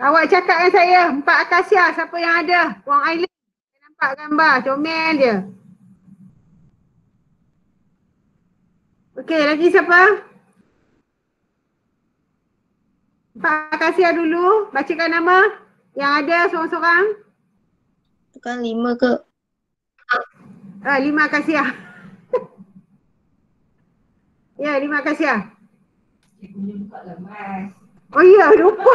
Awak cakap dengan saya, 4 akasia siapa yang ada? Wang Aileen. Saya nampak gambar, comel dia. Okey, lagi siapa? 4 akasia dulu, bacakan nama yang ada seorang-seorang. Bukan 5 ke? 5 akasia. Ya, 5 akasia. Oh iya, lupa.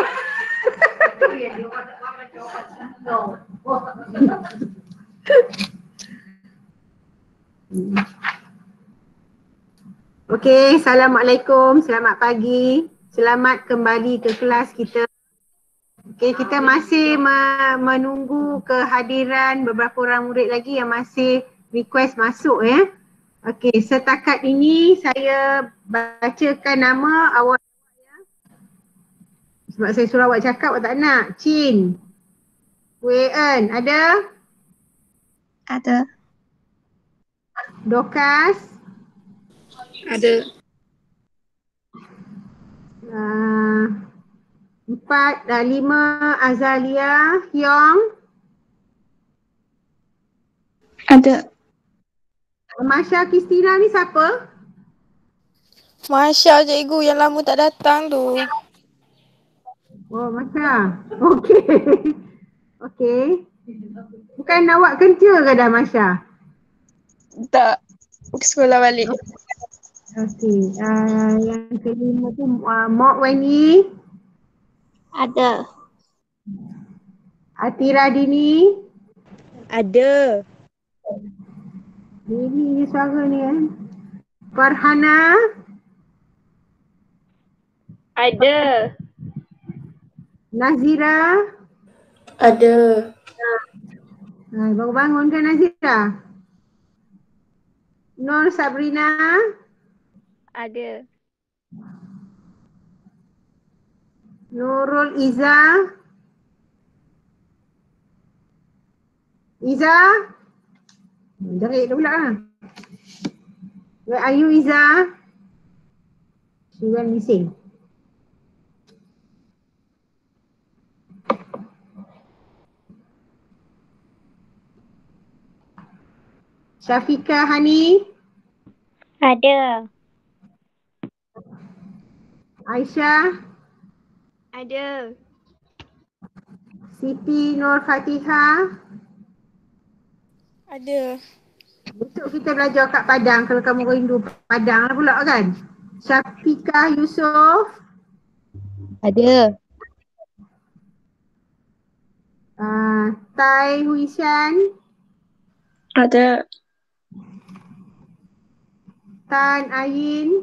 Okey, Assalamualaikum, selamat pagi. Selamat kembali ke kelas kita. Okey, kita masih menunggu kehadiran beberapa orang murid lagi yang masih request masuk ya. Okey, setakat ini saya bacakan nama awak ya. Sebab saya suruh awak cakap, awak tak nak. Chin, Wei En, ada? Ada. Dokas? Ada. 4 dan 5 Azalia, Hyong? Ada. Masya Kristina ni siapa? Masya cikgu yang lama tak datang tu. Oh, Masya. Okey. Okey. Bukan awak kerja ke dah, Masya? Tak. Ke sekolah balik. Okey. Yang kelima tu Mok Weni. Ada. Atira Dini. Ada. Ini suara ni kan. Farhana. Ada. Nazira. Ada. Baru bangun kan Nazira? Nur Sabrina. Ada. Nurul Iza. Iza. Jerit dia pula lah. Where are you Iza? She went missing. Syafika Hani. Ada. Aisyah. Ada. Siti Nur Fatihah. Ada. Besok kita belajar kat Padang kalau kamu rindu Padang lah pula kan. Syafika Yusof. Ada. Tai Huishan. Ada. Tan Ayin.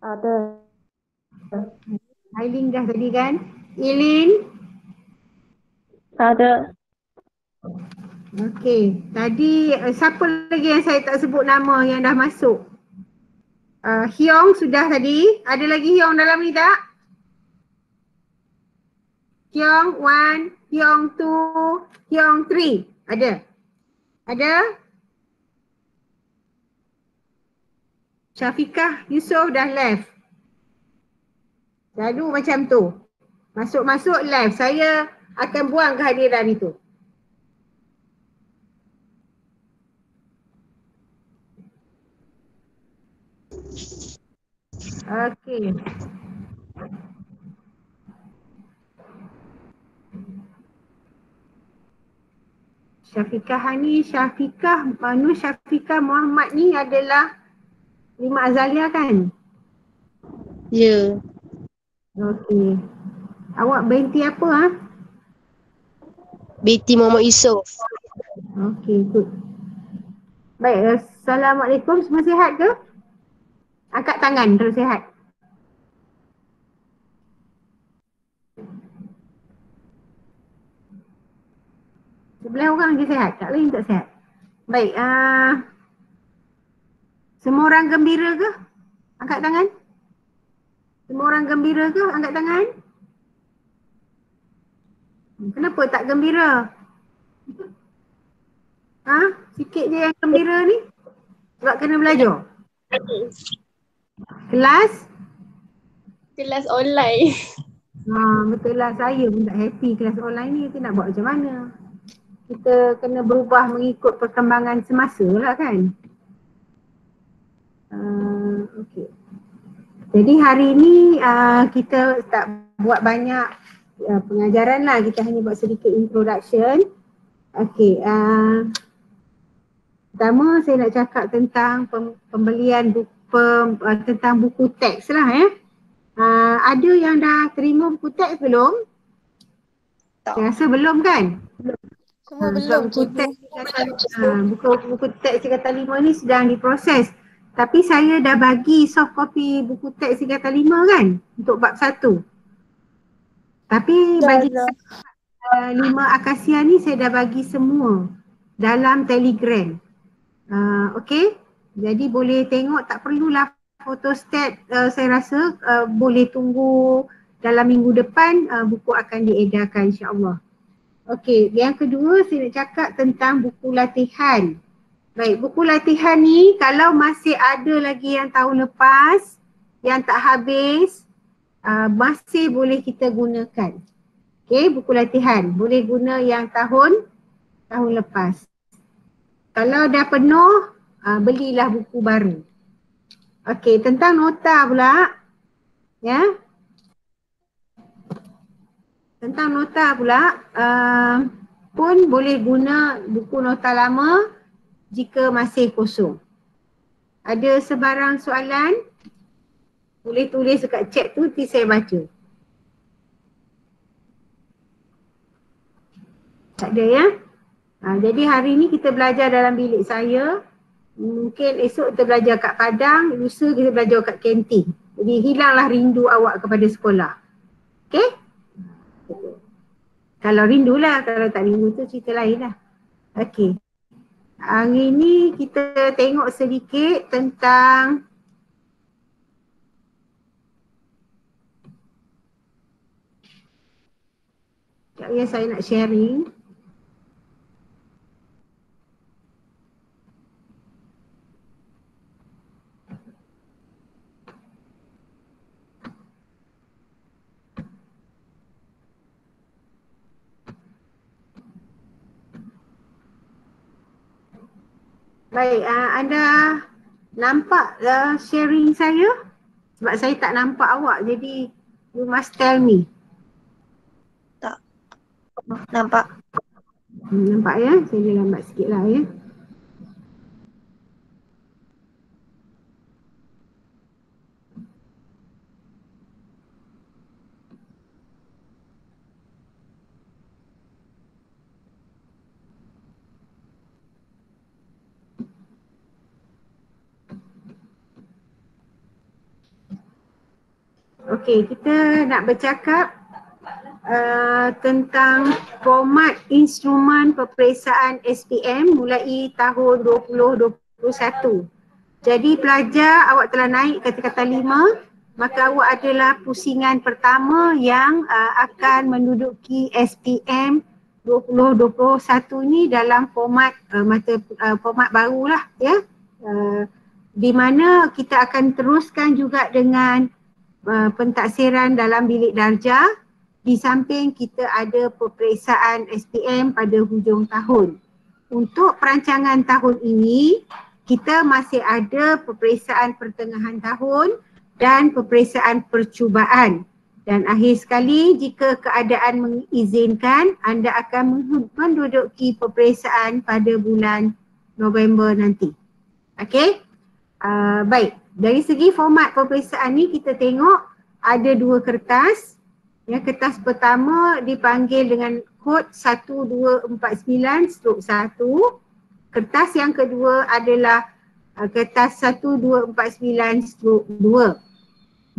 Ada. Aileen dah tadi kan. Ilin. Ada. Okey. Tadi siapa lagi yang saya tak sebut nama yang dah masuk? Hyong sudah tadi. Ada lagi Hyong dalam ni tak? Hyong 1, Hyong 2, Hyong 3. Ada? Ada? Syafiqah Yusof dah left. Selalu macam tu. Masuk-masuk left. Saya akan buang kehadiran itu. Okey. Syafiqah Hani, Syafiqah, Nur Syafiqah Muhammad ni adalah 5 Azalia kan? Ya. Okey. Awak binti apa ha? Binti Muhammad Yusof. Okey, good. Baik, Assalamualaikum. Semua sihat ke? Angkat tangan kalau sihat. Sebelah orang lagi sihat, tak lain tak sihat. Baik, semua orang gembira ke? Angkat tangan. Semua orang gembira ke? Angkat tangan. Kenapa tak gembira? Sikit je yang gembira ni. Sebab kena belajar. Kelas? Kelas online. Betul lah, saya pun tak happy kelas online ni, kita nak buat macam mana. Kita kena berubah mengikut perkembangan semasa lah kan. Okay. Jadi hari ni kita tak buat banyak pengajaran lah, kita hanya buat sedikit introduction. Okay, pertama saya nak cakap tentang pembelian tentang buku teks lah ada yang dah terima buku teks belum? Tak. Saya rasa belum kan? Semua belum, buku cikgu. teks buku teks tingkatan 5 ni sedang diproses. Tapi saya dah bagi soft copy buku teks tingkatan 5 kan untuk bab 1. Tapi bagi 5 akasia ni saya dah bagi semua dalam Telegram. Okey. Jadi boleh tengok, tak perlulah photostat. Saya rasa boleh tunggu dalam minggu depan buku akan diedarkan insya-Allah. Okey, yang kedua saya nak cakap tentang buku latihan. Baik, buku latihan ni kalau masih ada lagi yang tahun lepas yang tak habis, masih boleh kita gunakan. Okey, buku latihan boleh guna yang tahun lepas. Kalau dah penuh, belilah buku baru. Okey, tentang nota pula. Ya. Tentang nota pula, pun boleh guna buku nota lama jika masih kosong. Ada sebarang soalan? Boleh tulis dekat chat tu, nanti saya baca. Tak ada ya? Jadi hari ni kita belajar dalam bilik saya. Mungkin esok kita belajar kat Padang, lusa kita belajar kat kantin. Jadi hilanglah rindu awak kepada sekolah. Okey? Kalau rindu lah, kalau tak rindu tu cerita lain lah. Okey. Hari ni kita tengok sedikit tentang sekejap ya, saya nak sharing. Baik, anda nampak sharing saya? Sebab saya tak nampak awak, jadi you must tell me. Tak. Nampak. Nampak ya? Saya lambat sikit lah ya. Okey, kita nak bercakap tentang format instrumen peperiksaan SPM mulai tahun 2021. Jadi pelajar, awak telah naik ke tingkatan 5, maka awak adalah pusingan pertama yang akan menduduki SPM 2021 ni dalam format format barulah ya. Di mana kita akan teruskan juga dengan pentaksiran dalam bilik darjah. Di samping kita ada peperiksaan SPM pada hujung tahun. Untuk perancangan tahun ini, kita masih ada peperiksaan pertengahan tahun dan peperiksaan percubaan. Dan akhir sekali, jika keadaan mengizinkan, anda akan menduduki peperiksaan pada bulan November nanti. Okey? Baik, dari segi format peperiksaan ni kita tengok ada 2 kertas. Ya, kertas pertama dipanggil dengan kod 1249/1. Kertas yang kedua adalah kertas 1249/2.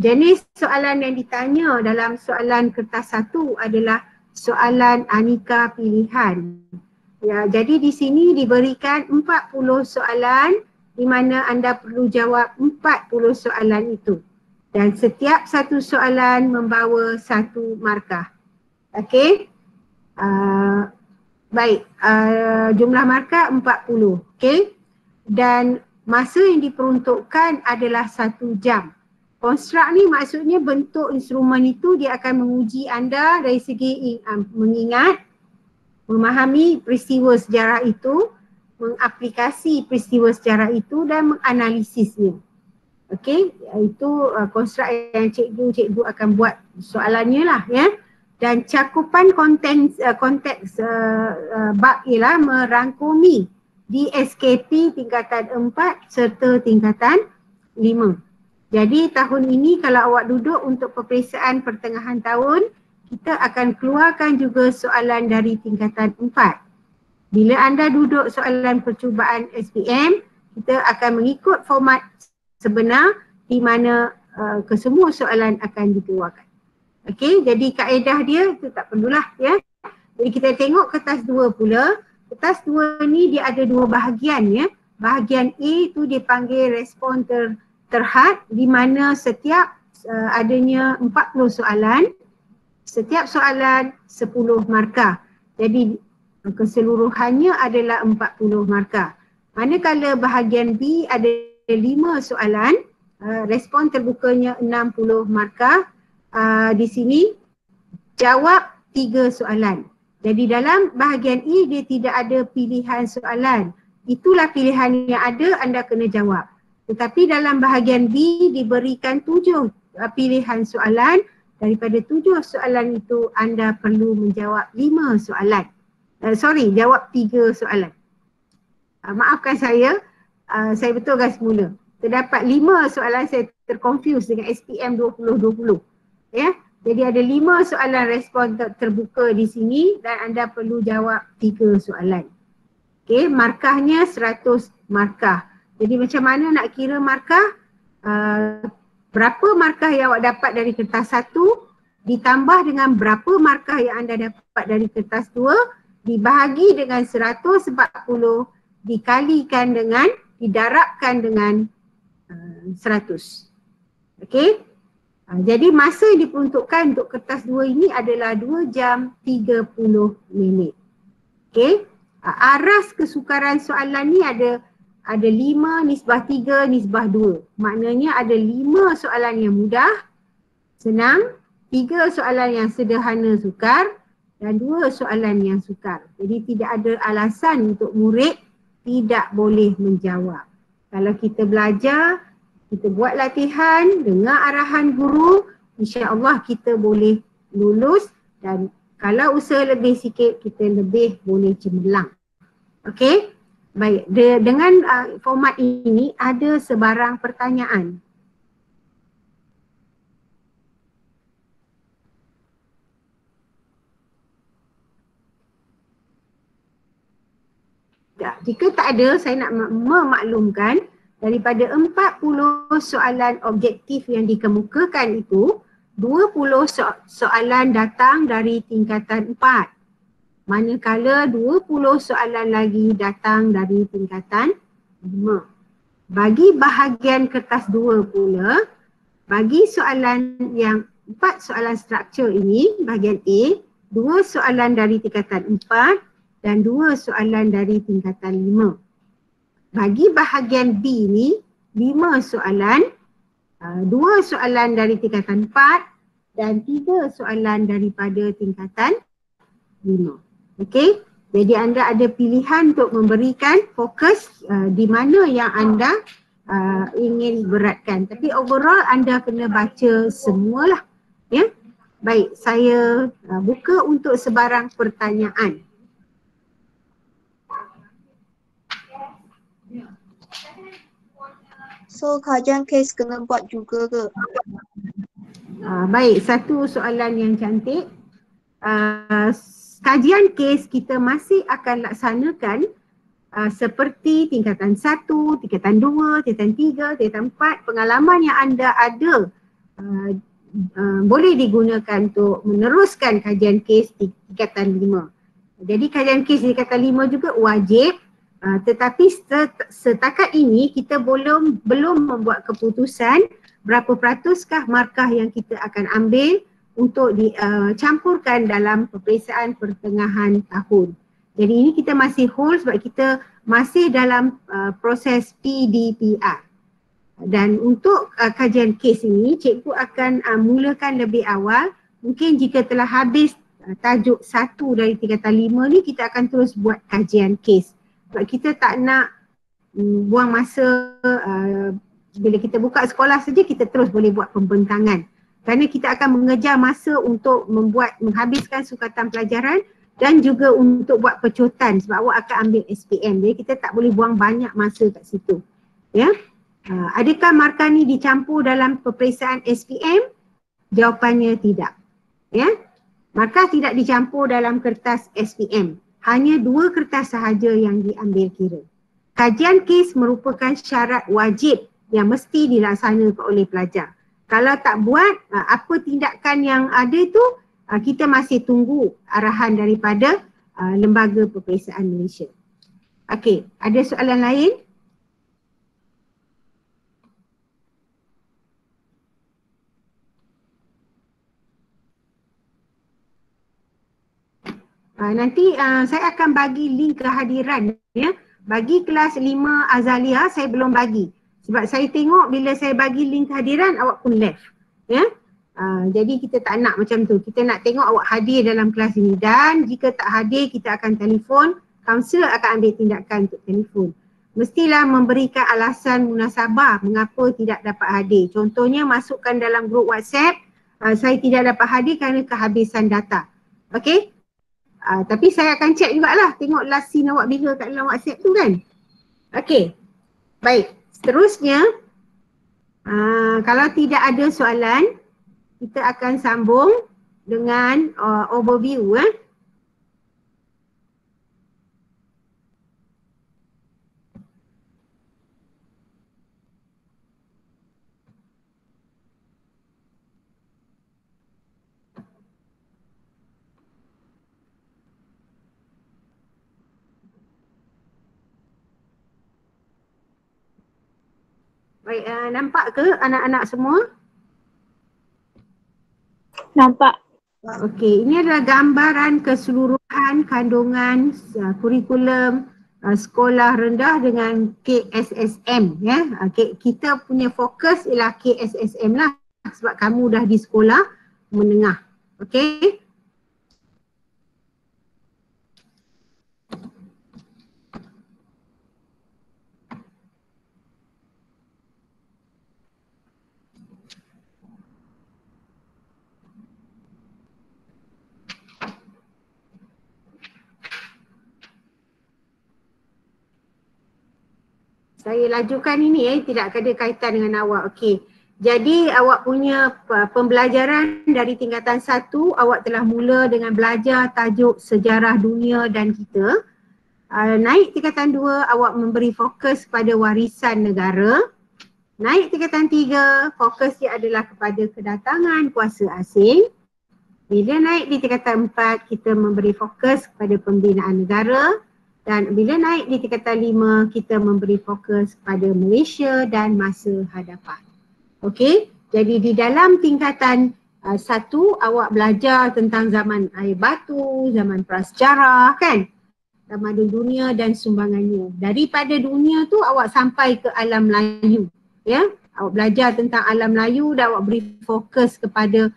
Jenis soalan yang ditanya dalam soalan kertas 1 adalah soalan aneka pilihan. Ya, jadi di sini diberikan 40 soalan di mana anda perlu jawab 40 soalan itu. Dan setiap satu soalan membawa 1 markah. Okey. Baik, jumlah markah 40. Okey. Dan masa yang diperuntukkan adalah 1 jam. Konstruk ni maksudnya bentuk instrumen itu dia akan menguji anda dari segi mengingat, memahami peristiwa sejarah itu, mengaplikasi peristiwa sejarah itu dan menganalisisnya. Okey, itu konstruk yang cikgu akan buat soalannya lah ya. Dan cakupan konteks bab ialah merangkumi di SKP tingkatan 4 serta tingkatan 5. Jadi tahun ini kalau awak duduk untuk peperiksaan pertengahan tahun, kita akan keluarkan juga soalan dari tingkatan 4. Bila anda duduk soalan percubaan SPM, kita akan mengikut format sebenar di mana kesemua soalan akan dikeluarkan. Okey, jadi kaedah dia itu tak perlulah ya. Jadi kita tengok kertas 2 pula. Kertas 2 ni dia ada 2 bahagian ya. Bahagian A tu dipanggil respon terhad di mana setiap adanya 40 soalan. Setiap soalan 10 markah. Jadi keseluruhannya adalah 40 markah. Manakala bahagian B ada 5 soalan, respon terbukanya 60 markah. Di sini jawab 3 soalan. Jadi dalam bahagian E dia tidak ada pilihan soalan. Itulah pilihan yang ada, anda kena jawab. Tetapi dalam bahagian B diberikan 7 pilihan soalan. Daripada 7 soalan itu anda perlu menjawab 5 soalan. Jawab 3 soalan. Maafkan saya betulkan semula. Terdapat 5 soalan saya terkonfuse dengan SPM 2020. Ya, jadi ada 5 soalan respon terbuka di sini dan anda perlu jawab 3 soalan. Okey, markahnya 100 markah. Jadi macam mana nak kira markah? Berapa markah yang awak dapat dari kertas 1 ditambah dengan berapa markah yang anda dapat dari kertas 2 dibahagi dengan 140 dikalikan dengan, didarabkan dengan 100. Okey? Jadi masa yang diperuntukkan untuk kertas 2 ini adalah 2 jam 30 minit. Okey. Aras kesukaran soalan ni ada 5 nisbah 3 nisbah 2. Maknanya ada 5 soalan yang mudah, senang, 3 soalan yang sederhana sukar dan 2 soalan yang sukar. Jadi tidak ada alasan untuk murid tidak boleh menjawab. Kalau kita belajar, kita buat latihan, dengar arahan guru, insya-Allah kita boleh lulus dan kalau usaha lebih sikit, kita lebih boleh cemerlang. Okey? Baik, dengan format ini ada sebarang pertanyaan. Jika tak ada, saya nak memaklumkan daripada 40 soalan objektif yang dikemukakan itu, 20 soalan datang dari tingkatan 4. Manakala 20 soalan lagi datang dari tingkatan 5. Bagi bahagian kertas 2 pula, bagi soalan yang 4 soalan struktur ini, bahagian A, 2 soalan dari tingkatan 4 dan 2 soalan dari tingkatan 5. Bagi bahagian B ni, 5 soalan, 2 soalan dari tingkatan 4 dan 3 soalan daripada tingkatan 5. Okey, jadi anda ada pilihan untuk memberikan fokus di mana yang anda ingin beratkan. Tapi overall anda kena baca semualah. Ya? Baik, saya buka untuk sebarang pertanyaan. So kajian kes kena buat juga ke? Baik, satu soalan yang cantik. Kajian kes kita masih akan laksanakan seperti tingkatan 1, tingkatan 2, tingkatan 3, tingkatan 4. Pengalaman yang anda ada boleh digunakan untuk meneruskan kajian kes di tingkatan 5. Jadi kajian kes di tingkatan 5 juga wajib. Tetapi setakat ini kita belum membuat keputusan berapa peratuskah markah yang kita akan ambil untuk dicampurkan dalam peperiksaan pertengahan tahun. Jadi ini kita masih hold sebab kita masih dalam proses PDPR. Dan untuk kajian kes ini, cikgu akan mulakan lebih awal. Mungkin jika telah habis tajuk 1 dari tingkatan 5 ni, kita akan terus buat kajian kes. Sebab kita tak nak buang masa bila kita buka sekolah saja, kita terus boleh buat pembentangan. Kerana kita akan mengejar masa untuk menghabiskan sukatan pelajaran dan juga untuk buat pecutan sebab awak akan ambil SPM. Jadi kita tak boleh buang banyak masa kat situ. Ya. Adakah markah ni dicampur dalam peperiksaan SPM? Jawapannya tidak. Ya. Markah tidak dicampur dalam kertas SPM. Hanya 2 kertas sahaja yang diambil kira. Kajian kes merupakan syarat wajib yang mesti dilaksanakan oleh pelajar. Kalau tak buat, apa tindakan yang ada tu, kita masih tunggu arahan daripada Lembaga Peperiksaan Malaysia. Okey, ada soalan lain? Nanti saya akan bagi link kehadiran ya. Bagi kelas 5 Azalia saya belum bagi. Sebab saya tengok bila saya bagi link kehadiran awak pun left. Ya. Jadi kita tak nak macam tu. Kita nak tengok awak hadir dalam kelas ini dan jika tak hadir kita akan telefon, kaunselor akan ambil tindakan untuk telefon. Mestilah memberikan alasan munasabah mengapa tidak dapat hadir. Contohnya masukkan dalam grup WhatsApp, saya tidak dapat hadir kerana kehabisan data. Okey? Tapi saya akan check jugalah, tengok last scene awak bila kat dalam WhatsApp tu kan. Okey, baik. Seterusnya, kalau tidak ada soalan, kita akan sambung dengan overview. Baik, nampak ke anak-anak semua? Nampak. Okey, ini adalah gambaran keseluruhan kandungan kurikulum sekolah rendah dengan KSSM ya. Kita punya fokus ialah KSSM lah sebab kamu dah di sekolah menengah. Okey. Saya lajukan ini tidak ada kaitan dengan awak. Okey. Jadi awak punya pembelajaran dari tingkatan 1 awak telah mula dengan belajar tajuk sejarah dunia dan kita. Naik tingkatan 2 awak memberi fokus kepada warisan negara. Naik tingkatan 3 fokusnya adalah kepada kedatangan kuasa asing. Bila naik di tingkatan 4 kita memberi fokus kepada pembinaan negara. Dan bila naik di tingkatan 5, kita memberi fokus pada Malaysia dan masa hadapan. Okey, jadi di dalam tingkatan 1, awak belajar tentang zaman air batu, zaman prasejarah kan, tamadun dunia dan sumbangannya. Daripada dunia tu awak sampai ke alam Melayu. Ya, awak belajar tentang alam Melayu dan awak beri fokus kepada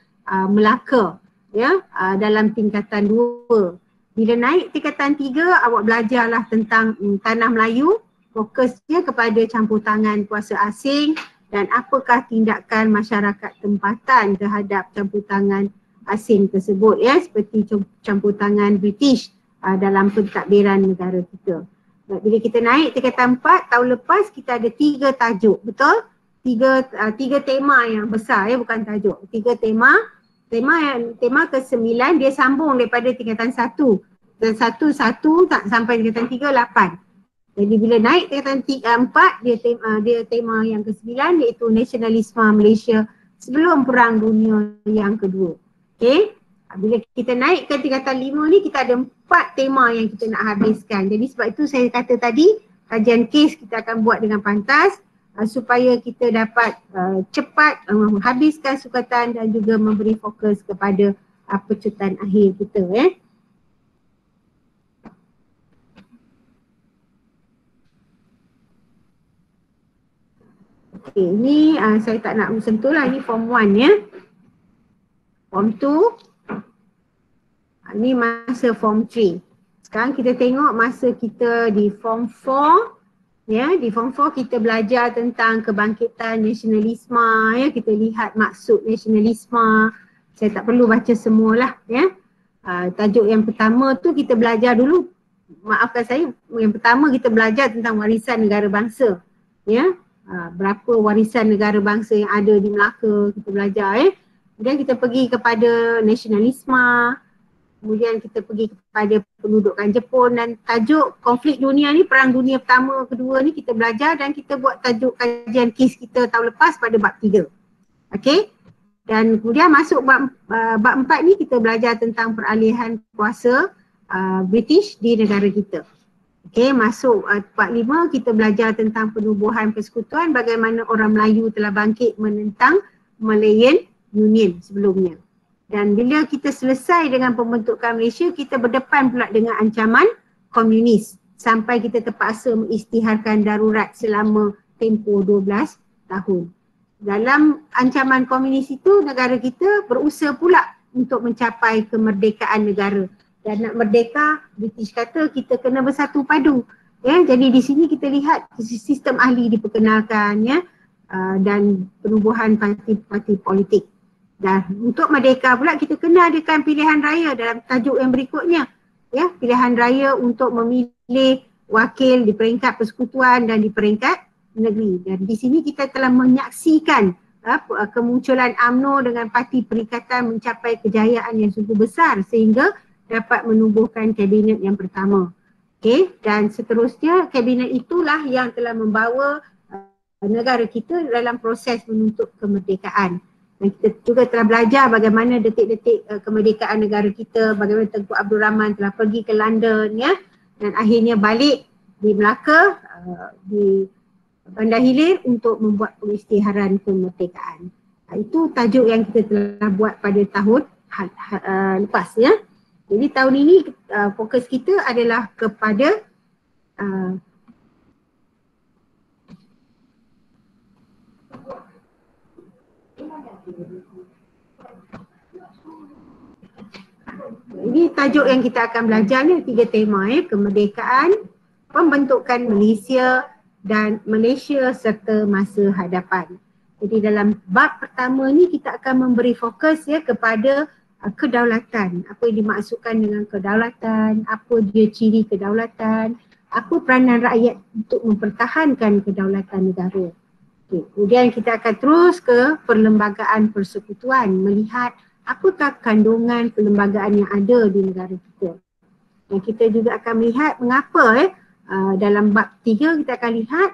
Melaka ya, dalam tingkatan 2. Bila naik tingkatan 3, awak belajarlah tentang tanah Melayu, fokusnya kepada campur tangan kuasa asing dan apakah tindakan masyarakat tempatan terhadap campur tangan asing tersebut ya, seperti campur tangan British dalam pentadbiran negara kita. Bila kita naik tingkatan 4, tahun lepas kita ada 3 tajuk, betul? 3 tema yang besar ya, bukan tajuk. 3 tema. Tema ke-9 dia sambung daripada tingkatan 1. Dan 1 sampai tingkatan 3, 8. Jadi bila naik tingkatan 4 dia tema yang ke-9 iaitu nasionalisme Malaysia sebelum Perang Dunia yang kedua. Okey. Bila kita naik ke tingkatan 5 ni kita ada 4 tema yang kita nak habiskan. Jadi sebab itu saya kata tadi kajian kes kita akan buat dengan pantas supaya kita dapat cepat habiskan sukatan dan juga memberi fokus kepada pecutan akhir kita ya. Okey, ini saya tak nak sentuh lah, ini form 1 ya. Form 2. Ini masa form 3. Sekarang kita tengok masa kita di form 4. Ya, di form 4 kita belajar tentang kebangkitan nasionalisme ya, kita lihat maksud nasionalisme. Saya tak perlu baca semualah ya. Tajuk yang pertama tu kita belajar dulu, maafkan saya, yang pertama kita belajar tentang warisan negara bangsa. Ya. Berapa warisan negara bangsa yang ada di Melaka kita belajar ya. Kemudian kita pergi kepada nasionalisme. Kemudian kita pergi kepada pendudukan Jepun dan tajuk konflik dunia ni, perang dunia pertama, kedua ni kita belajar dan kita buat tajuk kajian kes kita tahun lepas pada bab 3. Okey. Dan kemudian masuk bab 4 ni kita belajar tentang peralihan kuasa British di negara kita. Okey, masuk bab 5 kita belajar tentang penubuhan persekutuan, bagaimana orang Melayu telah bangkit menentang Malayan Union sebelumnya. Dan bila kita selesai dengan pembentukan Malaysia, kita berdepan pula dengan ancaman komunis sampai kita terpaksa mengisytiharkan darurat selama tempoh 12 tahun. Dalam ancaman komunis itu, negara kita berusaha pula untuk mencapai kemerdekaan negara. Dan nak merdeka, British kata kita kena bersatu padu. Ya, jadi di sini kita lihat sistem ahli diperkenalkan ya, dan penubuhan parti-parti politik. Dan untuk merdeka pula kita kena adakan pilihan raya dalam tajuk yang berikutnya. Ya, pilihan raya untuk memilih wakil di peringkat persekutuan dan di peringkat negeri. Dan di sini kita telah menyaksikan kemunculan UMNO dengan Parti Perikatan mencapai kejayaan yang sungguh besar sehingga dapat menubuhkan kabinet yang pertama. Okey, dan seterusnya kabinet itulah yang telah membawa negara kita dalam proses menuntut kemerdekaan. Dan kita juga telah belajar bagaimana detik-detik kemerdekaan negara kita, bagaimana Tengku Abdul Rahman telah pergi ke London ya, dan akhirnya balik di Melaka, di Bandar Hilir untuk membuat pengisytiharan kemerdekaan. Itu tajuk yang kita telah buat pada tahun lepas ya. Jadi tahun ini fokus kita adalah kepada ini tajuk yang kita akan belajar ni 3 tema ya, kemerdekaan, pembentukan Malaysia dan Malaysia serta masa hadapan. Jadi dalam bab pertama ni kita akan memberi fokus ya kepada kedaulatan. Apa yang dimaksudkan dengan kedaulatan, apa dia ciri kedaulatan, apa peranan rakyat untuk mempertahankan kedaulatan negara. Okay. Kemudian kita akan terus ke perlembagaan persekutuan, melihat apakah kandungan perlembagaan yang ada di negara kita. Dan kita juga akan melihat mengapa dalam bab 3 kita akan lihat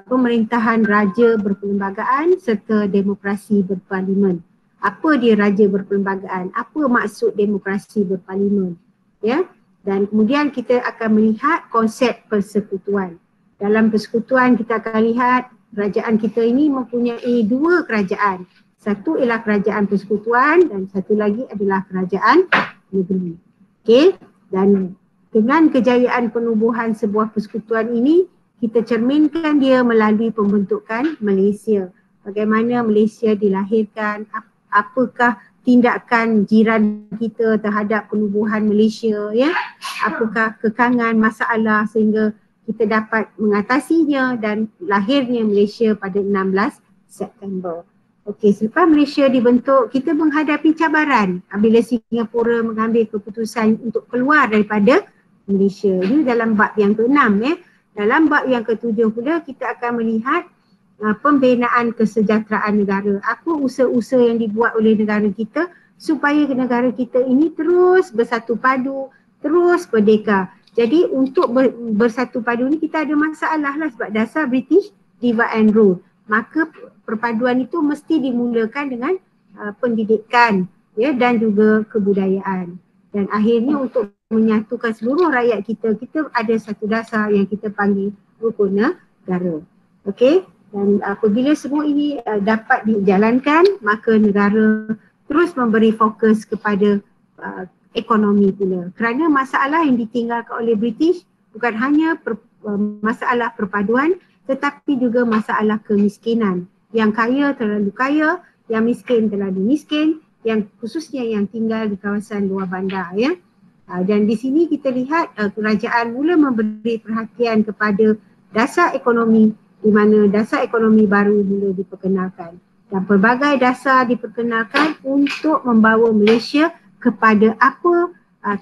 pemerintahan raja berperlembagaan serta demokrasi berparlimen. Apa dia raja berperlembagaan? Apa maksud demokrasi berparlimen? Ya. Dan kemudian kita akan melihat konsep persekutuan. Dalam persekutuan kita akan lihat kerajaan kita ini mempunyai 2 kerajaan. Satu ialah kerajaan persekutuan dan satu lagi adalah kerajaan negeri. Okey, dan dengan kejayaan penubuhan sebuah persekutuan ini, kita cerminkan dia melalui pembentukan Malaysia. Bagaimana Malaysia dilahirkan, apakah tindakan jiran kita terhadap penubuhan Malaysia ya, apakah kekangan masalah sehingga kita dapat mengatasinya dan lahirnya Malaysia pada 16 September. Okey, selepas Malaysia dibentuk, kita menghadapi cabaran apabila Singapura mengambil keputusan untuk keluar daripada Malaysia. Ini dalam bab yang ke-6 ya. Dalam bab yang ke-7 pula kita akan melihat pembinaan kesejahteraan negara. Apa usaha-usaha yang dibuat oleh negara kita supaya negara kita ini terus bersatu padu, terus merdeka. Jadi untuk bersatu padu ni kita ada masalah lah sebab dasar British divide and rule. Maka perpaduan itu mesti dimulakan dengan pendidikan ya, dan juga kebudayaan. Dan akhirnya untuk menyatukan seluruh rakyat kita, kita ada satu dasar yang kita panggil rukun negara. Okey, dan apabila semua ini dapat dijalankan, maka negara terus memberi fokus kepada ekonomi pula. Kerana masalah yang ditinggalkan oleh British bukan hanya masalah perpaduan, tetapi juga masalah kemiskinan. Yang kaya terlalu kaya, yang miskin terlalu miskin, yang khususnya yang tinggal di kawasan luar bandar ya. Dan di sini kita lihat kerajaan mula memberi perhatian kepada dasar ekonomi di mana dasar ekonomi baru mula diperkenalkan. Dan pelbagai dasar diperkenalkan untuk membawa Malaysia kepada apa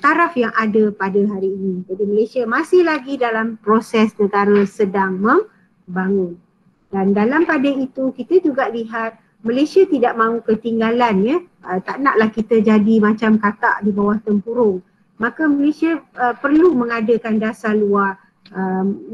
taraf yang ada pada hari ini. Jadi Malaysia masih lagi dalam proses negara sedang membangun. Dan dalam pada itu kita juga lihat Malaysia tidak mahu ketinggalan ya. Tak naklah kita jadi macam katak di bawah tempurung. Maka Malaysia perlu mengadakan dasar luar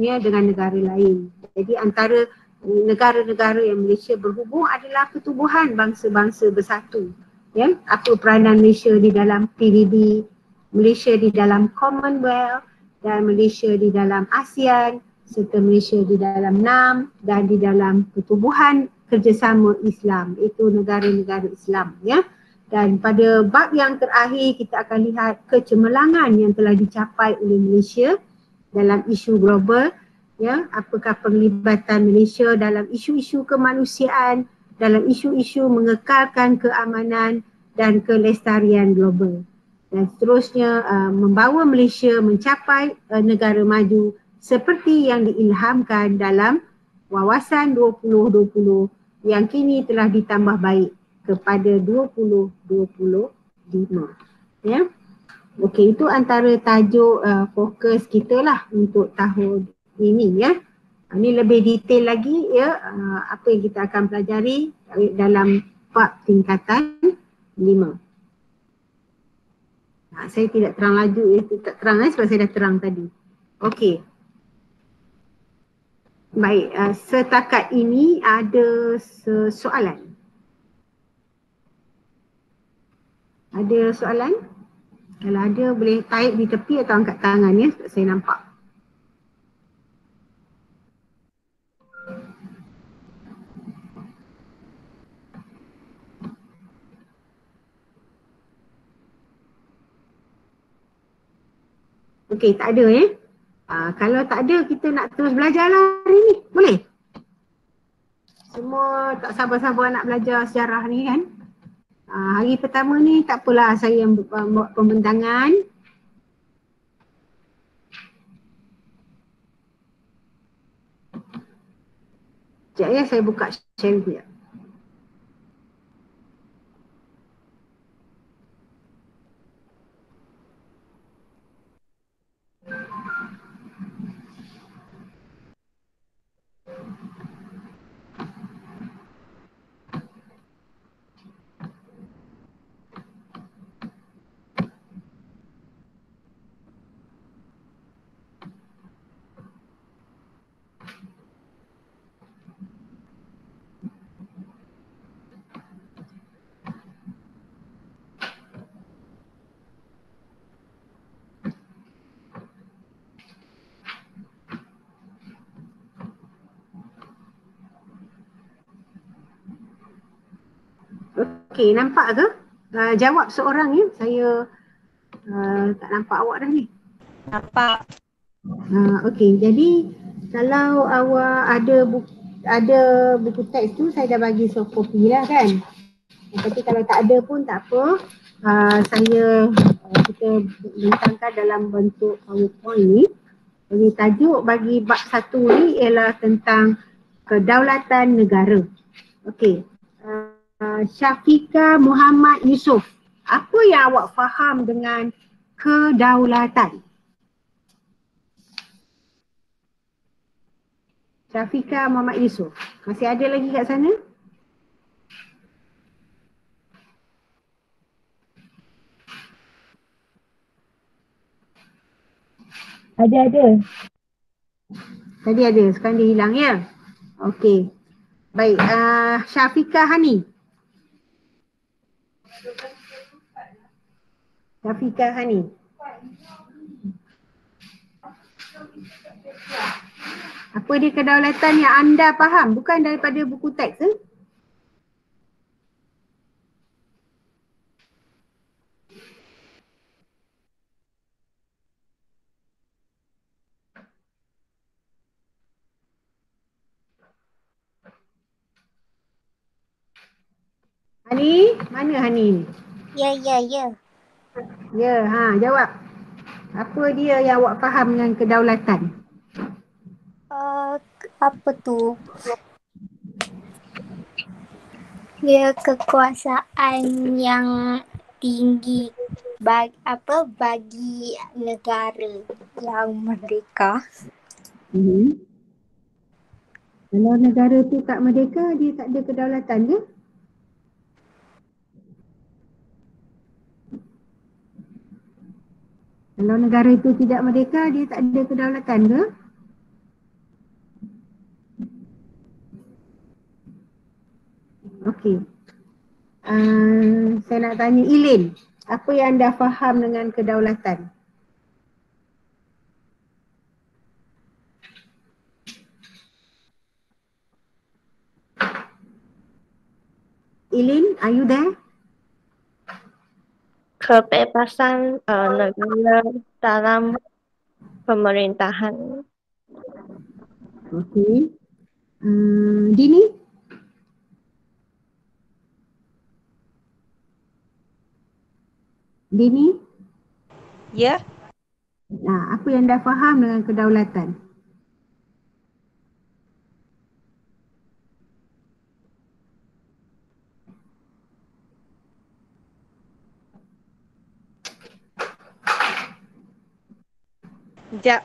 ya, dengan negara lain. Jadi antara negara-negara yang Malaysia berhubung adalah pertubuhan bangsa-bangsa bersatu. Ya, apa peranan Malaysia di dalam PBB, Malaysia di dalam Commonwealth dan Malaysia di dalam ASEAN serta Malaysia di dalam NAM dan di dalam pertubuhan kerjasama Islam, itu negara-negara Islam ya. Dan pada bab yang terakhir kita akan lihat kecemerlangan yang telah dicapai oleh Malaysia dalam isu global ya, apakah penglibatan Malaysia dalam isu-isu kemanusiaan, dalam isu-isu mengekalkan keamanan dan kelestarian global. Dan seterusnya membawa Malaysia mencapai negara maju seperti yang diilhamkan dalam Wawasan 2020 yang kini telah ditambah baik kepada 2025. Ya. Okey, itu antara tajuk fokus kita lah untuk tahun ini ya. Ini lebih detail lagi ya, apa yang kita akan pelajari dalam bab tingkatan 5. Saya tidak terang laju ya, tak terang sebab saya dah terang tadi. Okey. Baik, setakat ini ada soalan. Ada soalan? Kalau ada boleh type di tepi atau angkat tangan ya, sebab saya nampak. Okey, tak ada ya. Kalau tak ada, kita nak terus belajar lah hari ni. Boleh? Semua tak sabar-sabar nak belajar sejarah ni kan. Hari pertama ni tak apalah saya yang buat pembentangan. Sekejap ya, saya buka share dia. Okey, nampak ke? Jawab seorang ya, saya tak nampak awak dah ni. Nampak. Okey, jadi kalau awak ada buku teks tu, saya dah bagi soft copy lah kan. Tapi kalau tak ada pun tak apa. Kita bentangkan dalam bentuk PowerPoint ni. Jadi tajuk bagi bab 1 ni ialah tentang kedaulatan negara. Okey. Syafiqah Muhammad Yusof, apa yang awak faham dengan kedaulatan? Syafiqah Muhammad Yusof, masih ada lagi kat sana? Ada. Tadi ada, sekarang dia hilang ya? Okey. Baik, Syafiqah Hani. Syafiqah Hani. Apa dia kedaulatan yang anda faham? Bukan daripada buku teks eh? Hani, mana Hani ni? Ya. Ya, jawab. Apa dia yang awak faham dengan kedaulatan? Apa tu? Dia kekuasaan yang tinggi bagi negara yang merdeka. Kalau negara tu tak merdeka, dia tak ada kedaulatan ke? Kalau negara itu tidak merdeka, dia tak ada kedaulatan ke? Okey. Saya nak tanya Ilin, apa yang anda faham dengan kedaulatan? Ilin, are you there? Kebebasan negara dalam pemerintahan. Okey. Dini? Dini? Ya, Apa yang anda faham dengan kedaulatan? sekejap.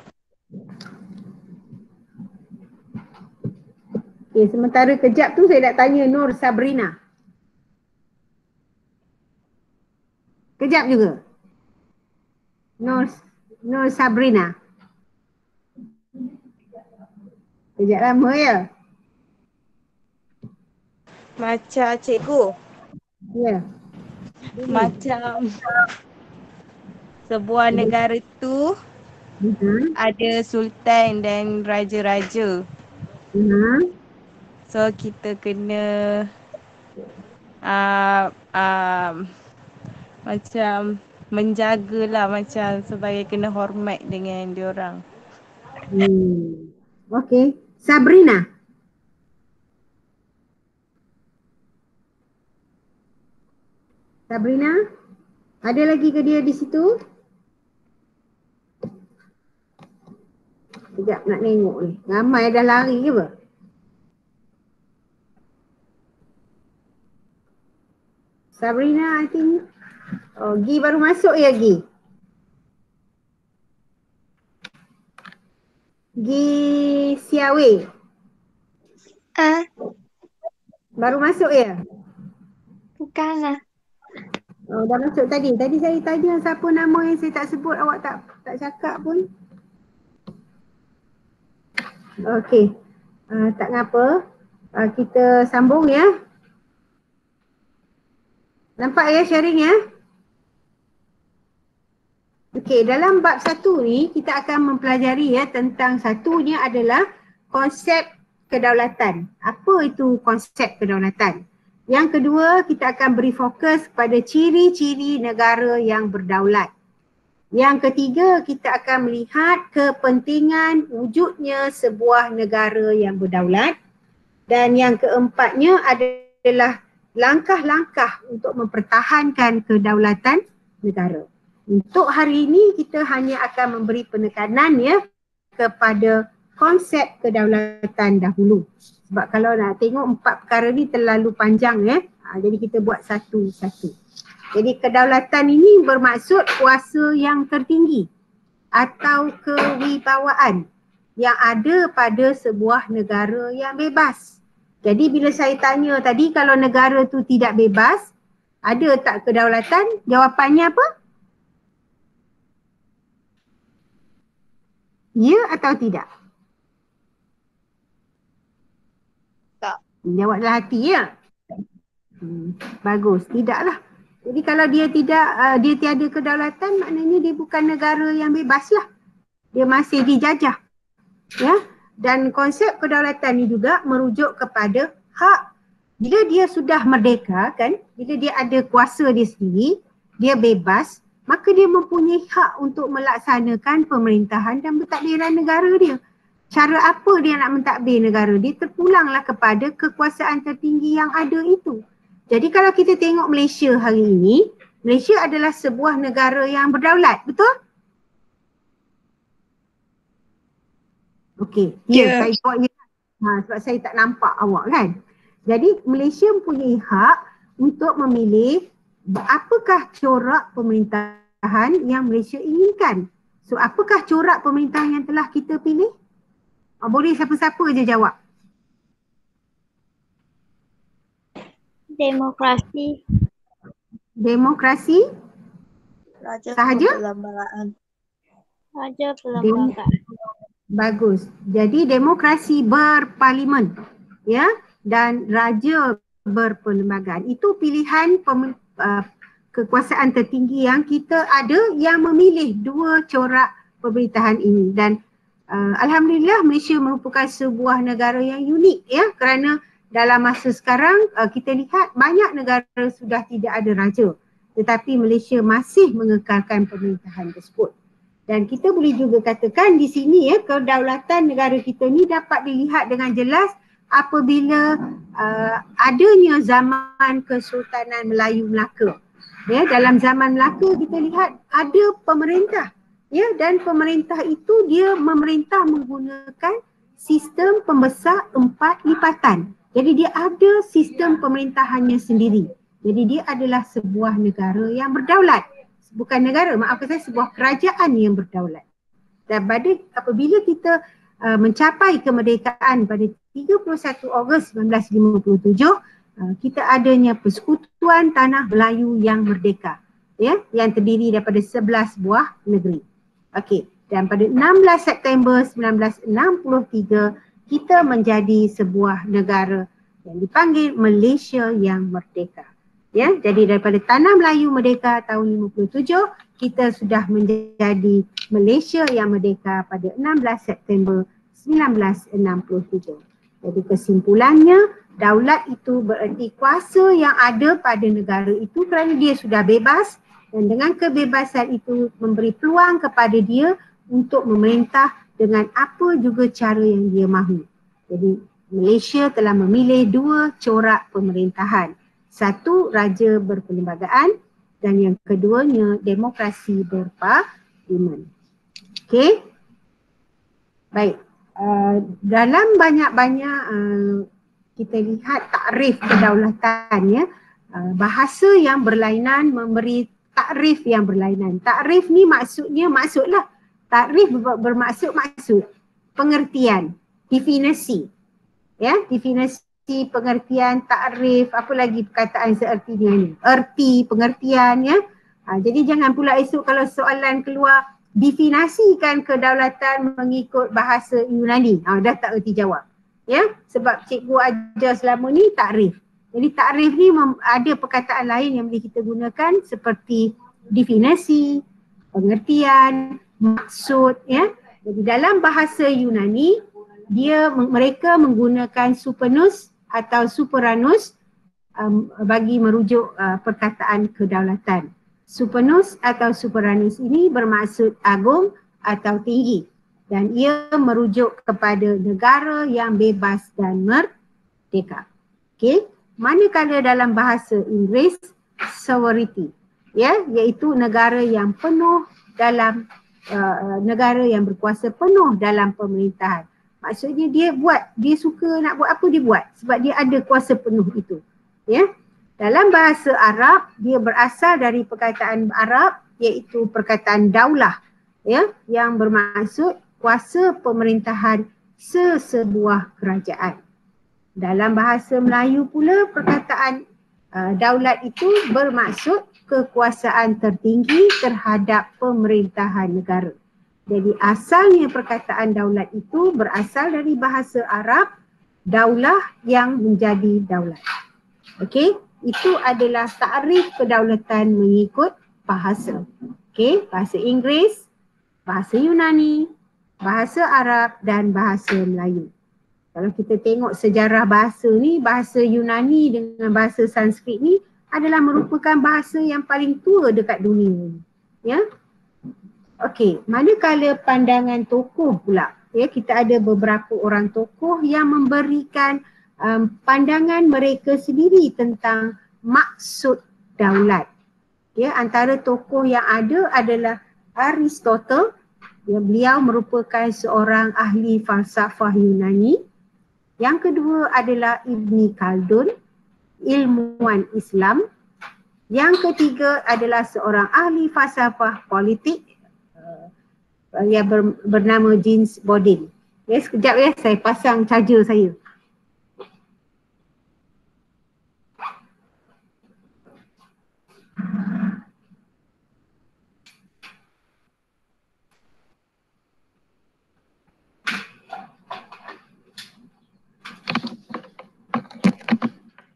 Okey, sementara kejap tu saya nak tanya Nur Sabrina. Kejap juga. Nur Sabrina. Kejap lama ya? Macam cikgu, Ya. macam sebuah negara tu ada sultan dan raja-raja. So kita kena macam menjagalah, macam sebagai kena hormat dengan diorang. Okey. Sabrina. Sabrina? Ada lagi ke dia di situ? Sekejap nak tengok ni. Ramai dah lari ke apa? Sabrina, I think. Oh, Gi baru masuk ya, Gi? Gi Siawe. Baru masuk ya? Bukan lah. Oh, dah masuk tadi. Tadi saya tanya siapa nama yang saya tak sebut, awak tak cakap pun. Okey. Tak ngapa. Kita sambung ya. Nampak ya sharing ya? Okey, dalam bab 1 ni kita akan mempelajari ya tentang satunya adalah konsep kedaulatan. Apa itu konsep kedaulatan? Yang kedua, kita akan beri fokus pada ciri-ciri negara yang berdaulat. Yang ketiga, kita akan melihat kepentingan wujudnya sebuah negara yang berdaulat. Dan yang keempatnya adalah langkah-langkah untuk mempertahankan kedaulatan negara. Untuk hari ini kita hanya akan memberi penekanan ya kepada konsep kedaulatan dahulu. Sebab kalau nak tengok 4 perkara ni terlalu panjang ya. Jadi kita buat satu-satu. Jadi kedaulatan ini bermaksud kuasa yang tertinggi atau kewibawaan yang ada pada sebuah negara yang bebas. Jadi bila saya tanya tadi kalau negara tu tidak bebas, ada tak kedaulatan? Jawapannya apa? Ya atau tidak? Tak. Jawablah hati ya. Bagus, tidaklah. Jadi kalau dia tiada kedaulatan, maknanya dia bukan negara yang bebas lah. Dia masih dijajah. Ya. Dan konsep kedaulatan ni juga merujuk kepada hak. Bila dia sudah merdeka kan, bila dia ada kuasa dia sendiri, dia bebas, maka dia mempunyai hak untuk melaksanakan pemerintahan dan pentadbiran negara dia. Cara apa dia nak mentadbir negara dia? Terpulanglah kepada kekuasaan tertinggi yang ada itu. Jadi kalau kita tengok Malaysia hari ini, Malaysia adalah sebuah negara yang berdaulat, betul? Okey, ya, saya jawab ya. Sebab saya tak nampak awak kan. Jadi Malaysia mempunyai hak untuk memilih apakah corak pemerintahan yang Malaysia inginkan. So apakah corak pemerintahan yang telah kita pilih? Boleh siapa-siapa je jawab. Demokrasi. Demokrasi sahaja? Raja perlembagaan. Bagus. Jadi demokrasi berparlimen, ya, dan raja berperlembagaan. Itu pilihan kekuasaan tertinggi yang kita ada yang memilih dua corak pemerintahan ini. Dan alhamdulillah Malaysia merupakan sebuah negara yang unik, ya, kerana dalam masa sekarang kita lihat banyak negara sudah tidak ada raja, tetapi Malaysia masih mengekalkan pemerintahan tersebut. Dan kita boleh juga katakan di sini, ya, kedaulatan negara kita ni dapat dilihat dengan jelas apabila adanya zaman Kesultanan Melayu Melaka. Ya, dalam zaman Melaka kita lihat ada pemerintah, ya, dan pemerintah itu dia memerintah menggunakan sistem pembesar 4 lipatan. Jadi dia ada sistem pemerintahannya sendiri. Jadi dia adalah sebuah negara yang berdaulat. Bukan negara, maafkan saya, sebuah kerajaan yang berdaulat. Dan apabila kita mencapai kemerdekaan pada 31 Ogos 1957, kita adanya Persekutuan Tanah Melayu yang merdeka, ya, yang terdiri daripada 11 buah negeri. Okey, dan pada 16 September 1963 kita menjadi sebuah negara yang dipanggil Malaysia yang merdeka. Ya, jadi daripada Tanah Melayu merdeka tahun 57, kita sudah menjadi Malaysia yang merdeka pada 16 September 1967. Jadi kesimpulannya, daulat itu bererti kuasa yang ada pada negara itu kerana dia sudah bebas, dan dengan kebebasan itu memberi peluang kepada dia untuk memerintah dengan apa juga cara yang dia mahu. Jadi Malaysia telah memilih dua corak pemerintahan. Satu, raja berperlembagaan, dan yang keduanya demokrasi berparlimen. Okey. Baik. Dalam banyak-banyak kita lihat takrif kedaulatan, ya. Bahasa yang berlainan memberi takrif yang berlainan. Takrif ni maksudlah. Takrif bermaksud pengertian, definisi. Ya, definisi, pengertian, takrif, apa lagi perkataan seertinya ni? Erti, pengertian, ya. Jadi jangan pula esok kalau soalan keluar definasikan kedaulatan mengikut bahasa Yunani. Dah tak erti jawab. Ya, sebab cikgu ajar selama ni takrif. Jadi takrif ni ada perkataan lain yang boleh kita gunakan seperti definisi, pengertian, maksud, ya. Jadi dalam bahasa Yunani mereka menggunakan supernus atau superanus bagi merujuk perkataan kedaulatan. Supernus atau superanus ini bermaksud agung atau tinggi, dan ia merujuk kepada negara yang bebas dan merdeka. Okey, manakala dalam bahasa Inggeris sovereignty, ya, iaitu negara yang penuh dalam negara yang berkuasa penuh dalam pemerintahan. Maksudnya dia suka nak buat apa dia buat sebab dia ada kuasa penuh itu. Ya. Dalam bahasa Arab dia berasal dari perkataan Arab iaitu perkataan daulah, ya, yang bermaksud kuasa pemerintahan sesebuah kerajaan. Dalam bahasa Melayu pula perkataan daulat itu bermaksud kekuasaan tertinggi terhadap pemerintahan negara. Jadi asalnya perkataan daulat itu berasal dari bahasa Arab, daulah yang menjadi daulat. Okey, itu adalah takrif kedaulatan mengikut bahasa. Okey, bahasa Inggeris, bahasa Yunani, bahasa Arab dan bahasa Melayu. Kalau kita tengok sejarah bahasa ni, bahasa Yunani dengan bahasa Sanskrit ni adalah merupakan bahasa yang paling tua dekat dunia ni. Ya. Okey, manakala pandangan tokoh pula, ya, kita ada beberapa orang tokoh yang memberikan pandangan mereka sendiri tentang maksud daulat. Ya, antara tokoh yang ada adalah Aristotle. Ya, beliau merupakan seorang ahli falsafah Yunani. Yang kedua adalah Ibn Khaldun, ilmuwan Islam. Yang ketiga adalah seorang ahli falsafah politik yang bernama James Bodin. Ya, sekejap ya, saya pasang charger saya.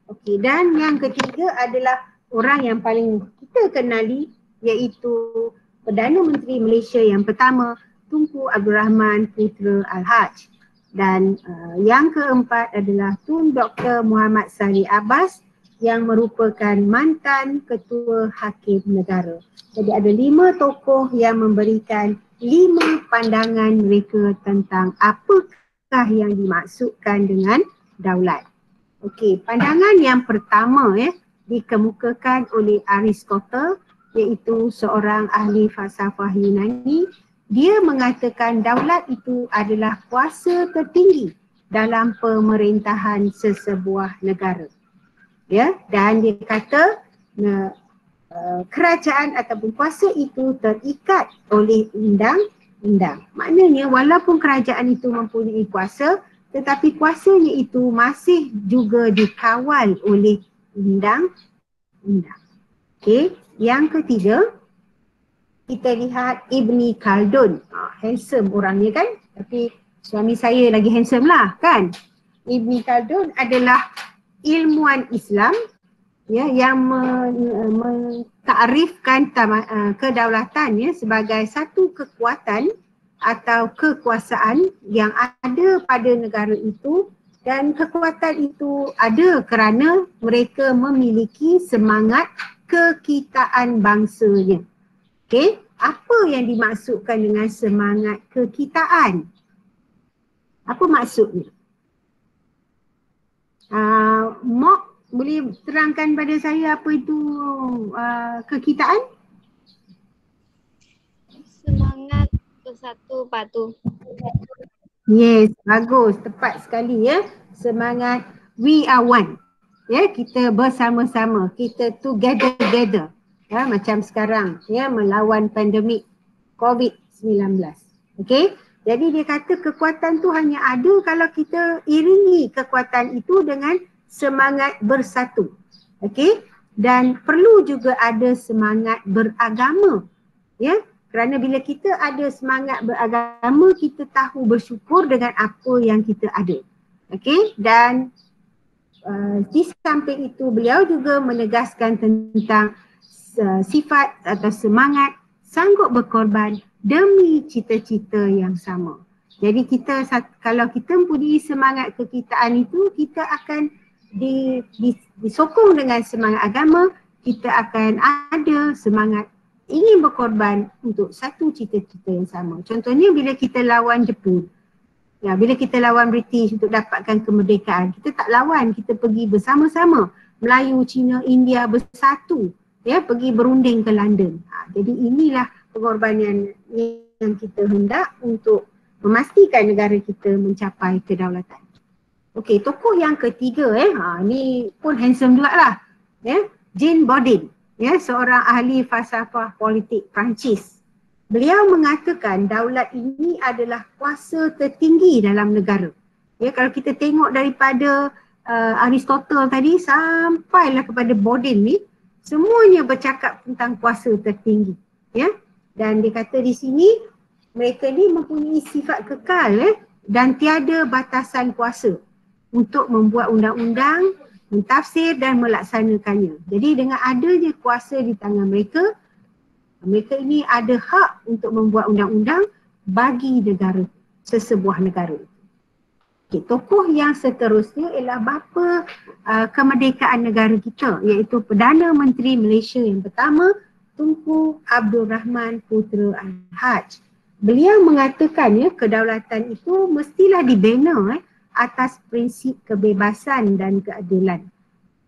Okey, dan yang ketiga adalah orang yang paling kita kenali, iaitu Perdana Menteri Malaysia yang pertama, Tunku Abdul Rahman Putra Al-Haj. Dan yang keempat adalah Tun Dr. Muhammad Saleh Abbas yang merupakan mantan Ketua Hakim Negara. Jadi ada 5 tokoh yang memberikan 5 pandangan mereka tentang apakah yang dimaksudkan dengan daulat. Okey, pandangan yang pertama dikemukakan oleh Aristotle, iaitu seorang ahli falsafah Yunani. Dia mengatakan daulat itu adalah kuasa tertinggi dalam pemerintahan sesebuah negara. Ya, dan dia kata kerajaan ataupun kuasa itu terikat oleh undang-undang. Maknanya walaupun kerajaan itu mempunyai kuasa, tetapi kuasanya itu masih juga dikawal oleh undang-undang. Okey, yang ketiga, kita lihat Ibn Khaldun. Handsome orangnya kan, tapi suami saya lagi handsome lah kan. Ibn Khaldun adalah ilmuwan Islam yang mentakrifkan kedaulatan sebagai satu kekuatan atau kekuasaan yang ada pada negara itu, dan kekuatan itu ada kerana mereka memiliki semangat kekitaan bangsanya. Okey, apa yang dimaksudkan dengan semangat kekitaan? Apa maksudnya? Mok boleh terangkan pada saya apa itu kekitaan? Semangat bersatu padu. Yes, bagus, tepat sekali ya. Semangat we are one. Ya, kita bersama-sama, kita together. Ya, macam sekarang melawan pandemik COVID-19. Okey, jadi dia kata kekuatan tu hanya ada kalau kita iringi kekuatan itu dengan semangat bersatu. Okey, dan perlu juga ada semangat beragama. Ya, kerana bila kita ada semangat beragama, kita tahu bersyukur dengan apa yang kita ada. Okey, dan di samping itu beliau juga menegaskan tentang sifat atau semangat sanggup berkorban demi cita-cita yang sama. Jadi kita, kalau kita mempunyai semangat kekitaan itu, kita akan disokong dengan semangat agama, kita akan ada semangat ingin berkorban untuk satu cita-cita yang sama. Contohnya bila kita lawan Jepun, bila kita lawan British untuk dapatkan kemerdekaan, kita tak lawan, kita pergi bersama-sama. Melayu, Cina, India bersatu, pergi berunding ke London. Jadi inilah pengorbanan yang kita hendak untuk memastikan negara kita mencapai kedaulatan. Okey, tokoh yang ketiga ni pun handsome juga lah. James Bodin, seorang ahli falsafah politik Perancis. Beliau mengatakan daulat ini adalah kuasa tertinggi dalam negara. Kalau kita tengok daripada Aristotle tadi sampailah kepada Bodin ni, semuanya bercakap tentang kuasa tertinggi. Dan dia kata di sini mereka ni mempunyai sifat kekal dan tiada batasan kuasa untuk membuat undang-undang, mentafsir dan melaksanakannya. Jadi dengan adanya kuasa di tangan mereka, mereka ini ada hak untuk membuat undang-undang bagi negara, sesebuah negara. Okay, tokoh yang seterusnya ialah bapa kemerdekaan negara kita, iaitu Perdana Menteri Malaysia yang pertama, Tunku Abdul Rahman Putra Al-Haj. Beliau mengatakan kedaulatan itu mestilah dibina atas prinsip kebebasan dan keadilan.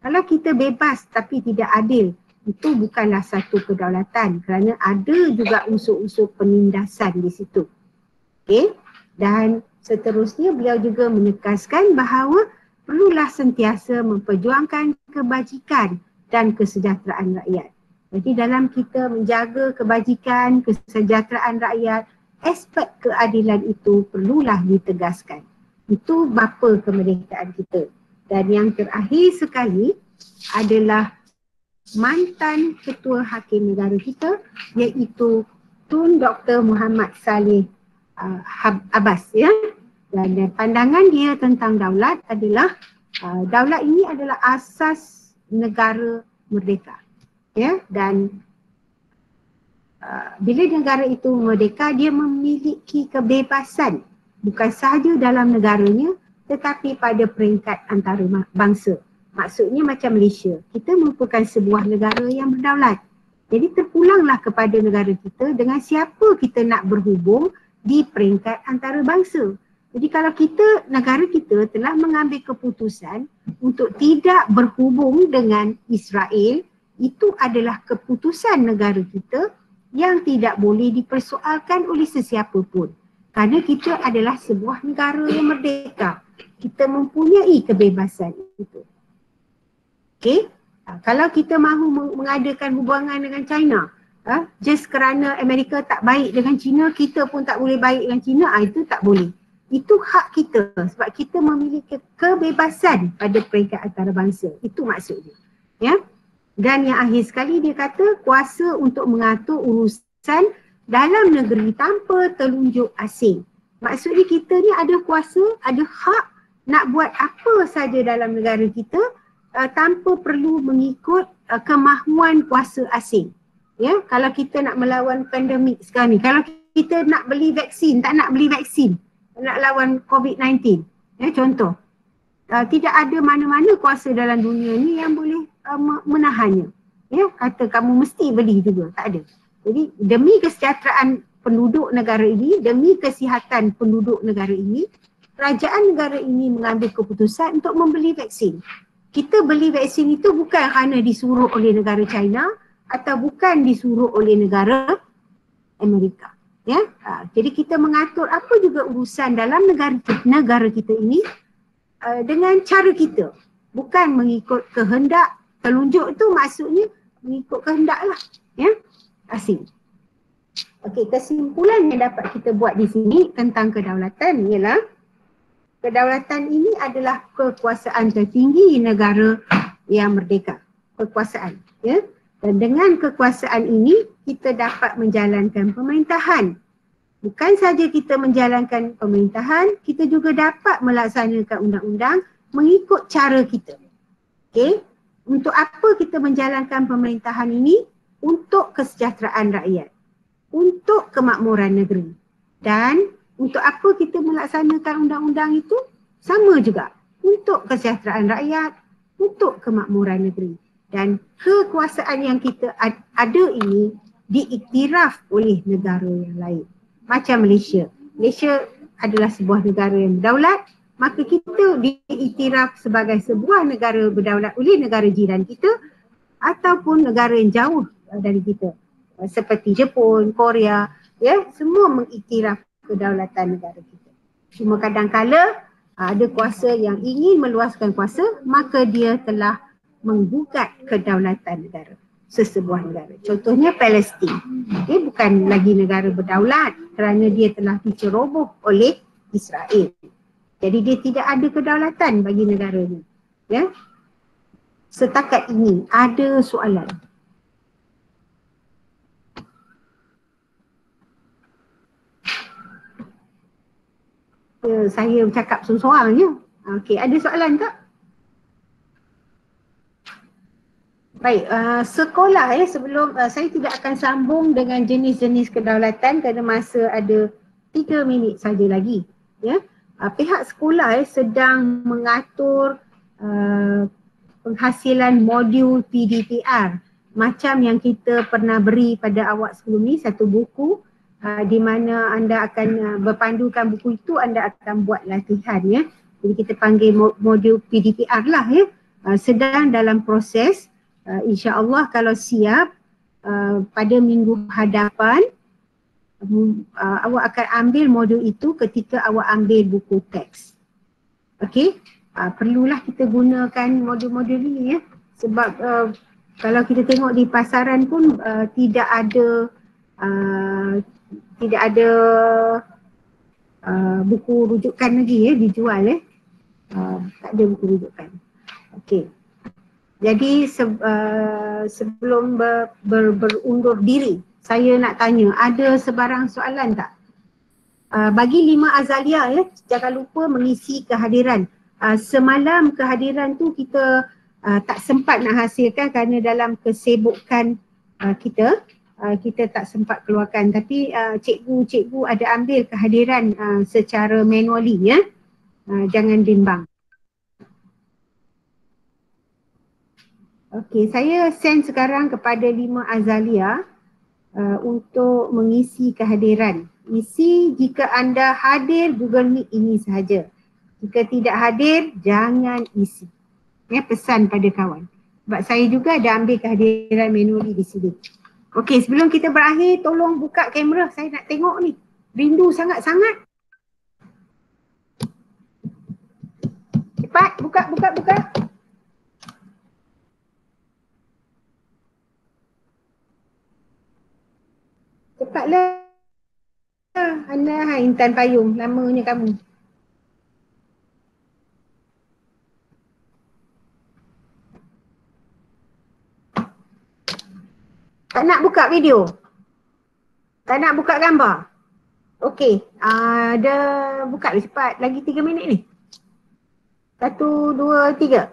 Kalau kita bebas tapi tidak adil, itu bukanlah satu kedaulatan kerana ada juga unsur-unsur penindasan di situ. Okey, dan seterusnya beliau juga menegaskan bahawa perlulah sentiasa memperjuangkan kebajikan dan kesejahteraan rakyat. Jadi dalam kita menjaga kebajikan, kesejahteraan rakyat, aspek keadilan itu perlulah ditegaskan. Itu bapa kemerdekaan kita. Dan yang terakhir sekali adalah mantan Ketua Hakim Negara kita, iaitu Tun Dr. Muhammad Saleh Abbas, ya. Dan pandangan dia tentang daulat adalah daulat ini adalah asas negara merdeka, ya. Dan bila negara itu merdeka, dia memiliki kebebasan bukan sahaja dalam negaranya tetapi pada peringkat antarabangsa. Maksudnya macam Malaysia, kita merupakan sebuah negara yang berdaulat. Jadi terpulanglah kepada negara kita dengan siapa kita nak berhubung di peringkat antarabangsa. Jadi kalau kita, negara kita telah mengambil keputusan untuk tidak berhubung dengan Israel, itu adalah keputusan negara kita yang tidak boleh dipersoalkan oleh sesiapa pun. Kerana kita adalah sebuah negara yang merdeka. Kita mempunyai kebebasan itu. Okey, kalau kita mahu mengadakan hubungan dengan China, just kerana Amerika tak baik dengan China, kita pun tak boleh baik dengan China, itu tak boleh. Itu hak kita sebab kita memiliki kebebasan pada peringkat antarabangsa. Itu maksudnya. Ya. Dan yang akhir sekali dia kata kuasa untuk mengatur urusan dalam negeri tanpa telunjuk asing. Maksudnya kita ni ada kuasa, ada hak nak buat apa saja dalam negara kita tanpa perlu mengikut kemahuan kuasa asing. Ya, kalau kita nak melawan pandemik sekarang ni, kalau kita nak beli vaksin, tak nak beli vaksin, nak lawan COVID-19, ya, contoh. Tidak ada mana-mana kuasa dalam dunia ni yang boleh menahannya. Ya, kata kamu mesti beli juga, tak ada. Jadi demi kesejahteraan penduduk negara ini, demi kesihatan penduduk negara ini, kerajaan negara ini mengambil keputusan untuk membeli vaksin. Kita beli vaksin itu bukan kerana disuruh oleh negara China atau bukan disuruh oleh negara Amerika. Ya, jadi kita mengatur apa juga urusan dalam negara kita ini dengan cara kita, bukan mengikut kehendak. Telunjuk itu maksudnya mengikut kehendak lah, ya, asing. Okey, kesimpulan yang dapat kita buat di sini tentang kedaulatan ialah kedaulatan ini adalah kekuasaan tertinggi negara yang merdeka. Kekuasaan, ya. Dan dengan kekuasaan ini kita dapat menjalankan pemerintahan. Bukan saja kita menjalankan pemerintahan, kita juga dapat melaksanakan undang-undang mengikut cara kita. Okey? Untuk apa kita menjalankan pemerintahan ini? Untuk kesejahteraan rakyat, untuk kemakmuran negeri. Dan untuk apa kita melaksanakan undang-undang itu? Sama juga. Untuk kesejahteraan rakyat, untuk kemakmuran negeri. Dan kekuasaan yang kita ada ini diiktiraf oleh negara yang lain. Macam Malaysia. Malaysia adalah sebuah negara yang berdaulat, maka kita diiktiraf sebagai sebuah negara berdaulat oleh negara jiran kita ataupun negara yang jauh dari kita. Seperti Jepun, Korea, ya, semua mengiktiraf kedaulatan negara kita. Cuma kadang-kala ada kuasa yang ingin meluaskan kuasa, maka dia telah menggugat kedaulatan negara, sesebuah negara. Contohnya Palestin. Dia bukan lagi negara berdaulat kerana dia telah diceroboh oleh Israel. Jadi dia tidak ada kedaulatan bagi negaranya. Ya. Setakat ini ada soalan. Saya bercakap seorang-seorang je. Okey, ada soalan tak? Baik, sekolah sebelum saya tidak akan sambung dengan jenis-jenis kedaulatan kerana masa ada 3 minit saja lagi. Ya, pihak sekolah sedang mengatur penghasilan modul PDPR macam yang kita pernah beri pada awak sebelum ni, satu buku di mana anda akan berpandukan buku itu, anda akan buat latihan, ya. Jadi kita panggil modul PDPR lah, ya. sedang dalam proses. InsyaAllah kalau siap pada minggu hadapan awak akan ambil modul itu ketika awak ambil buku teks. Okey, perlulah kita gunakan modul-modul ini ya, sebab kalau kita tengok di pasaran pun tidak ada buku rujukan lagi ya dijual ya. Tak ada buku rujukan. Okey. Jadi sebelum berundur diri, saya nak tanya, ada sebarang soalan tak? Bagi 5 Azalia ya, jangan lupa mengisi kehadiran. Semalam kehadiran tu kita tak sempat nak hasilkan kerana dalam kesibukan kita tak sempat keluarkan. Tapi cikgu ada ambil kehadiran secara manually ya. Jangan bimbang. Okey, saya send sekarang kepada 5 Azalia untuk mengisi kehadiran. Isi jika anda hadir Google Meet ini sahaja. Jika tidak hadir, jangan isi. Ya, pesan pada kawan. Sebab saya juga ada ambil kehadiran manually di sini. Okey, sebelum kita berakhir, tolong buka kamera. Saya nak tengok ni. Rindu sangat-sangat. Cepat, buka. Cepatlah. Anda Intan Payung, lamanya kamu. Tak nak buka video? Tak nak buka gambar? Okey, ada buka cepat. Lagi 3 minit ni. 1, 2, 3.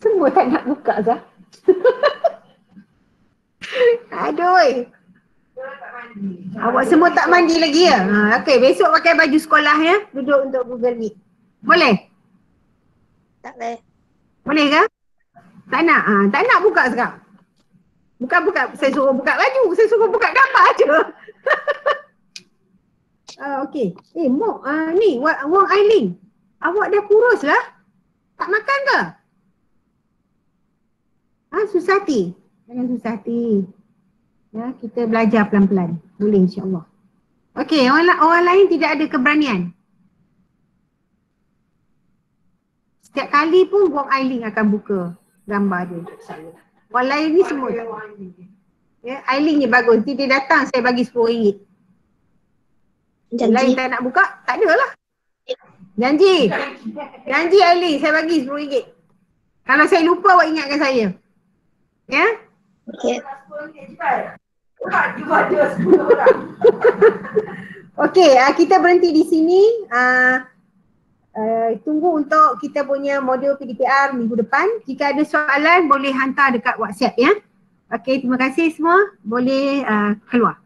Semua tak nak buka Zah. Aduh. Awak semua tak mandi lagi ya? Okey, besok pakai baju sekolah ya. Duduk untuk Google Meet. Boleh? Tak boleh. Boleh ke? Tak nak? Tak nak buka sekarang? Buka. Saya suruh buka baju. Saya suruh buka gambar je. Okey. Mok, ni Wong Aileen. Awak dah kurus lah. Tak makan ke? Susah hati. Jangan susah hati. Ya, kita belajar pelan-pelan. Boleh insya-Allah. Okey, orang lain tidak ada keberanian. Setiap kali pun Wong Aileen akan buka gambar dia untuk saya. Orang lain ni semua tak. Ya, Aileen ni bagus. Nanti dia datang saya bagi RM10. Lain tak nak buka, tak adalah. Janji Aileen, saya bagi RM10. Kalau saya lupa awak ingatkan saya. Ya? Okey. Okey, kita berhenti di sini. Tunggu untuk kita punya modul PDPR minggu depan. Jika ada soalan boleh hantar dekat WhatsApp ya. Okey, terima kasih semua. Boleh keluar.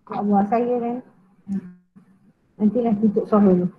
Allah saya kan. Nantilah tutup suara dulu.